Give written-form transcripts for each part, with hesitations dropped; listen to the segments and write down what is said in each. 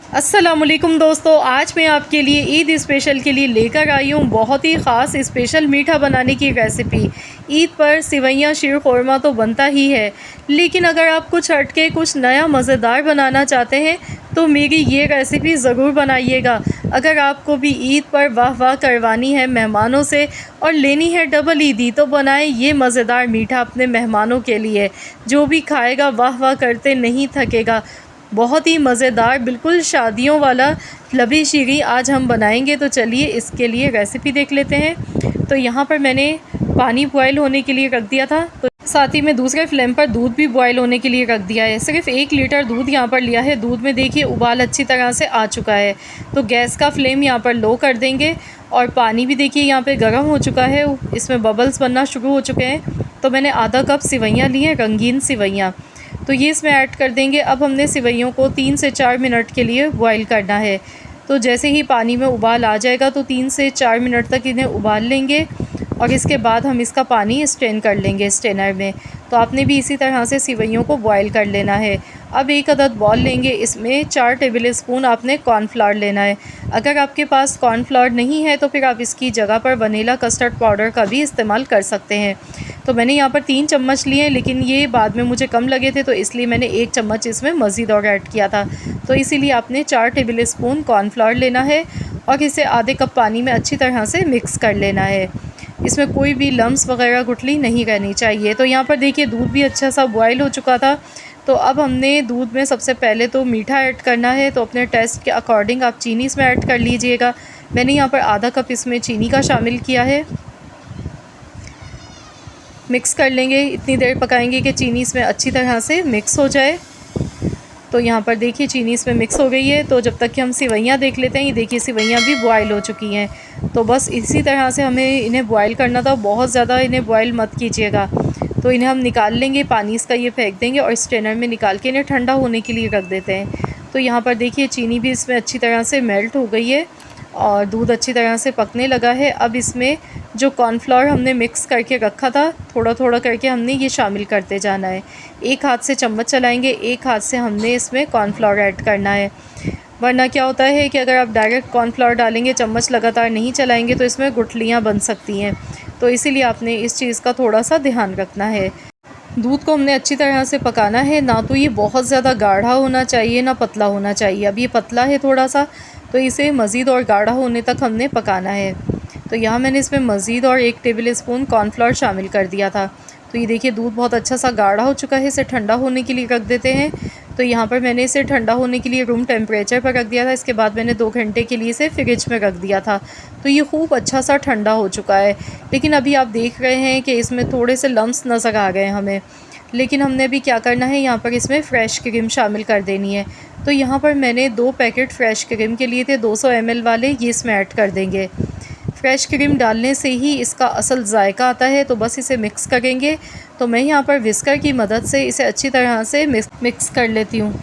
अस्सलामुअलैकुम दोस्तों, आज मैं आपके लिए ईद स्पेशल के लिए लेकर आई हूँ बहुत ही ख़ास स्पेशल मीठा बनाने की रेसिपी। ईद पर सिवैयाँ शीर ख़ुरमा तो बनता ही है, लेकिन अगर आप कुछ हटके कुछ नया मज़ेदार बनाना चाहते हैं तो मेरी ये रेसिपी ज़रूर बनाइएगा। अगर आपको भी ईद पर वाह वाह करवानी है मेहमानों से और लेनी है डबल ईदी, तो बनाएं ये मज़ेदार मीठा अपने मेहमानों के लिए। जो भी खाएगा वाह वाह करते नहीं थकेगा। बहुत ही मज़ेदार बिल्कुल शादियों वाला लबी शीरी आज हम बनाएंगे। तो चलिए इसके लिए रेसिपी देख लेते हैं। तो यहाँ पर मैंने पानी बॉयल होने के लिए रख दिया था, तो साथ ही में दूसरे फ्लेम पर दूध भी बॉयल होने के लिए रख दिया है। सिर्फ 1 लीटर दूध यहाँ पर लिया है। दूध में देखिए उबाल अच्छी तरह से आ चुका है, तो गैस का फ्लेम यहाँ पर लो कर देंगे। और पानी भी देखिए यहाँ पे गर्म हो चुका है, इसमें बबल्स बनना शुरू हो चुके हैं। तो मैंने आधा कप सिवैयाँ ली हैं, रंगीन सिवैयाँ, तो ये इसमें ऐड कर देंगे। अब हमने सिवैयों को 3 से 4 मिनट के लिए बॉईल करना है। तो जैसे ही पानी में उबाल आ जाएगा तो 3 से 4 मिनट तक इन्हें उबाल लेंगे और इसके बाद हम इसका पानी स्ट्रेन कर लेंगे स्ट्रेनर में। तो आपने भी इसी तरह से सिवैयों को बॉईल कर लेना है। अब 1 अदद बॉल लेंगे, इसमें 4 टेबल स्पून आपने कॉर्नफ्लावर लेना है। अगर आपके पास कॉर्नफ्लावर नहीं है तो फिर आप इसकी जगह पर वनीला कस्टर्ड पाउडर का भी इस्तेमाल कर सकते हैं। तो मैंने यहाँ पर 3 चम्मच लिए हैं, लेकिन ये बाद में मुझे कम लगे थे तो इसलिए मैंने 1 चम्मच इसमें मज़ीद और ऐड किया था। तो इसीलिए आपने 4 टेबल स्पून कॉर्नफ्लावर लेना है और इसे आधे कप पानी में अच्छी तरह से मिक्स कर लेना है। इसमें कोई भी लम्स वगैरह गुठली नहीं रहनी चाहिए। तो यहाँ पर देखिए दूध भी अच्छा सा बॉयल हो चुका था। तो अब हमने दूध में सबसे पहले तो मीठा ऐड करना है। तो अपने टेस्ट के अकॉर्डिंग आप चीनी इसमें ऐड कर लीजिएगा। मैंने यहाँ पर आधा कप इसमें चीनी का शामिल किया है। मिक्स कर लेंगे, इतनी देर पकाएंगे कि चीनी इसमें अच्छी तरह से मिक्स हो जाए। तो यहाँ पर देखिए चीनी इसमें मिक्स हो गई है। तो जब तक कि हम सिवैयाँ देख लेते हैं, ये देखिए सिवैयाँ भी बॉयल हो चुकी हैं। तो बस इसी तरह से हमें इन्हें बॉयल करना था, बहुत ज़्यादा इन्हें बॉयल मत कीजिएगा। तो इन्हें हम निकाल लेंगे, पानी इसका ये फेंक देंगे और स्ट्रेनर में निकाल के इन्हें ठंडा होने के लिए रख देते हैं। तो यहाँ पर देखिए चीनी भी इसमें अच्छी तरह से मेल्ट हो गई है और दूध अच्छी तरह से पकने लगा है। अब इसमें जो कॉर्नफ्लावर हमने मिक्स करके रखा था, थोड़ा थोड़ा करके हमने ये शामिल करते जाना है। एक हाथ से चम्मच चलाएंगे, एक हाथ से हमने इसमें कॉर्नफ्लावर ऐड करना है। वरना क्या होता है कि अगर आप डायरेक्ट कॉर्नफ्लावर डालेंगे, चम्मच लगातार नहीं चलाएंगे तो इसमें गुठलियाँ बन सकती हैं। तो इसीलिए आपने इस चीज़ का थोड़ा सा ध्यान रखना है। दूध को हमने अच्छी तरह से पकाना है, ना तो ये बहुत ज़्यादा गाढ़ा होना चाहिए ना पतला होना चाहिए। अब ये पतला है थोड़ा सा, तो इसे मज़ीद और गाढ़ा होने तक हमने पकाना है। तो यहाँ मैंने इसमें मज़ीद और 1 टेबल स्पून कॉर्नफ्लावर शामिल कर दिया था। तो ये देखिए दूध बहुत अच्छा सा गाढ़ा हो चुका है, इसे ठंडा होने के लिए रख देते हैं। तो यहाँ पर मैंने इसे ठंडा होने के लिए रूम टेम्परेचर पर रख दिया था। इसके बाद मैंने 2 घंटे के लिए इसे फ्रिज में रख दिया था। तो ये खूब अच्छा सा ठंडा हो चुका है, लेकिन अभी आप देख रहे हैं कि इसमें थोड़े से लम्स नज़र आ गए हमें। लेकिन हमने अभी क्या करना है, यहाँ पर इसमें फ़्रेश क्रीम शामिल कर देनी है। तो यहाँ पर मैंने 2 पैकेट फ़्रेश क्रीम के लिए थे, 200 ml वाले, ये इसमें ऐड कर देंगे। फ़्रेश क्रीम डालने से ही इसका असल जायका आता है। तो बस इसे मिक्स करेंगे। तो मैं यहाँ पर विस्कर की मदद से इसे अच्छी तरह से मिक्स कर लेती हूँ,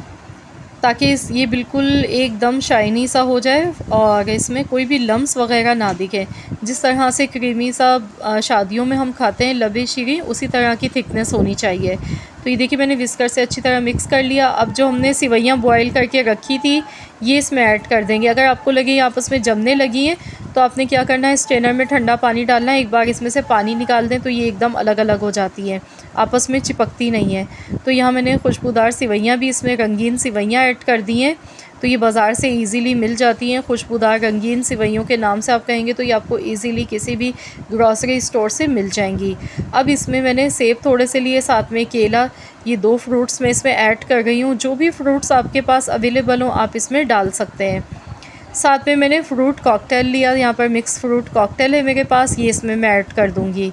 ताकि ये बिल्कुल एकदम शाइनी सा हो जाए और इसमें कोई भी लम्स वगैरह ना दिखे। जिस तरह से क्रीमी सा शादियों में हम खाते हैं लबे शीरी, उसी तरह की थिकनेस होनी चाहिए। तो ये देखिए मैंने विस्कर से अच्छी तरह मिक्स कर लिया। अब जो हमने सिवैयाँ बॉयल करके रखी थी, ये इसमें ऐड कर देंगे। अगर आपको लगे ये आपस में जमने लगी हैं तो आपने क्या करना है, स्ट्रेनर में ठंडा पानी डालना है। एक बार इसमें से पानी निकाल दें तो ये एकदम अलग अलग हो जाती हैं, आपस में चिपकती नहीं है। तो यहाँ मैंने खुशबूदार सिवैयाँ भी इसमें रंगीन सिवैयाँ ऐड कर दी हैं। तो ये बाज़ार से इजीली मिल जाती हैं, खुशबूदार रंगीन सिवैयों के नाम से आप कहेंगे तो ये आपको इजीली किसी भी ग्रॉसरी स्टोर से मिल जाएंगी। अब इसमें मैंने सेब थोड़े से लिए, साथ में केला, ये 2 फ्रूट्स मैं इसमें ऐड कर गई हूँ। जो भी फ्रूट्स आपके पास अवेलेबल हों आप इसमें डाल सकते हैं। साथ में मैंने फ्रूट कॉकटेल लिया, यहाँ पर मिक्स फ्रूट कॉकटेल है मेरे पास, ये इसमें मैं ऐड कर दूँगी।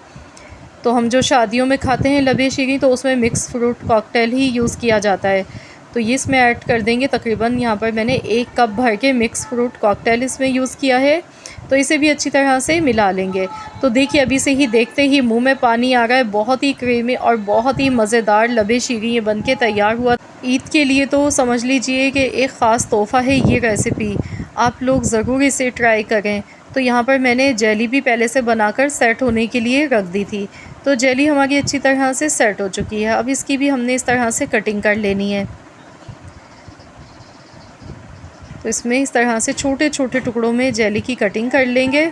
तो हम जो शादियों में खाते हैं लबे शीरी, तो उसमें मिक्स फ्रूट कॉकटेल ही यूज़ किया जाता है। तो ये इसमें ऐड कर देंगे। तकरीबन यहाँ पर मैंने 1 कप भर के मिक्स फ्रूट कॉकटेल इसमें यूज़ किया है। तो इसे भी अच्छी तरह से मिला लेंगे। तो देखिए अभी से ही देखते ही मुंह में पानी आ रहा है। बहुत ही क्रीमी और बहुत ही मज़ेदार लबे शीरी ये बन के तैयार हुआ। ईद के लिए तो समझ लीजिए कि एक ख़ास तोहफ़ा है ये रेसिपी, आप लोग ज़रूर इसे ट्राई करें। तो यहाँ पर मैंने जेली भी पहले से बनाकर सेट होने के लिए रख दी थी। तो जेली हमारी अच्छी तरह से सेट हो चुकी है। अब इसकी भी हमने इस तरह से कटिंग कर लेनी है। तो इसमें इस तरह से छोटे छोटे टुकड़ों में जेली की कटिंग कर लेंगे।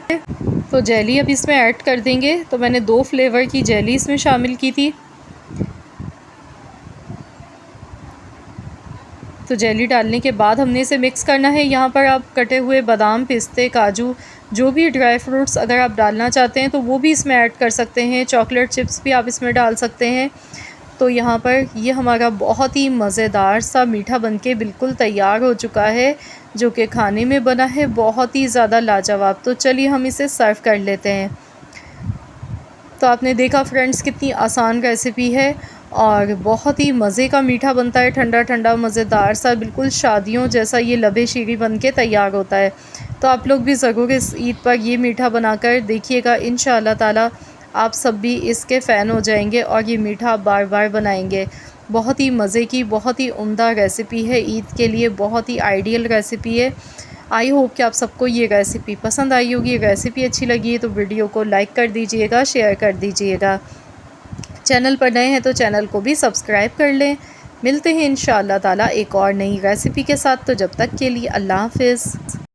तो जेली अब इसमें ऐड कर देंगे। तो मैंने 2 फ्लेवर की जेली इसमें शामिल की थी। तो जेली डालने के बाद हमने इसे मिक्स करना है। यहाँ पर आप कटे हुए बादाम, पिस्ते, काजू, जो भी ड्राई फ्रूट्स अगर आप डालना चाहते हैं तो वो भी इसमें ऐड कर सकते हैं। चॉकलेट चिप्स भी आप इसमें डाल सकते हैं। तो यहाँ पर ये हमारा बहुत ही मज़ेदार सा मीठा बनके बिल्कुल तैयार हो चुका है, जो कि खाने में बना है बहुत ही ज़्यादा लाजवाब। तो चलिए हम इसे सर्व कर लेते हैं। तो आपने देखा फ्रेंड्स कितनी आसान रेसिपी है और बहुत ही मज़े का मीठा बनता है, ठंडा ठंडा मज़ेदार सा, बिल्कुल शादियों जैसा ये लबे शीरी बन के तैयार होता है। तो आप लोग भी ज़रूर इस ईद पर ये मीठा बनाकर देखिएगा। इंशाअल्लाह ताला आप सब भी इसके फ़ैन हो जाएंगे और ये मीठा बार बार बनाएंगे। बहुत ही मज़े की, बहुत ही उम्दा रेसिपी है, ईद के लिए बहुत ही आइडियल रेसिपी है। आई होप कि आप सबको ये रेसिपी पसंद आई होगी। रेसिपी अच्छी लगी है तो वीडियो को लाइक कर दीजिएगा, शेयर कर दीजिएगा। चैनल पर नए हैं तो चैनल को भी सब्सक्राइब कर लें। मिलते हैं इंशाअल्लाह ताला एक और नई रेसिपी के साथ। तो जब तक के लिए अल्लाह हाफ़िज़।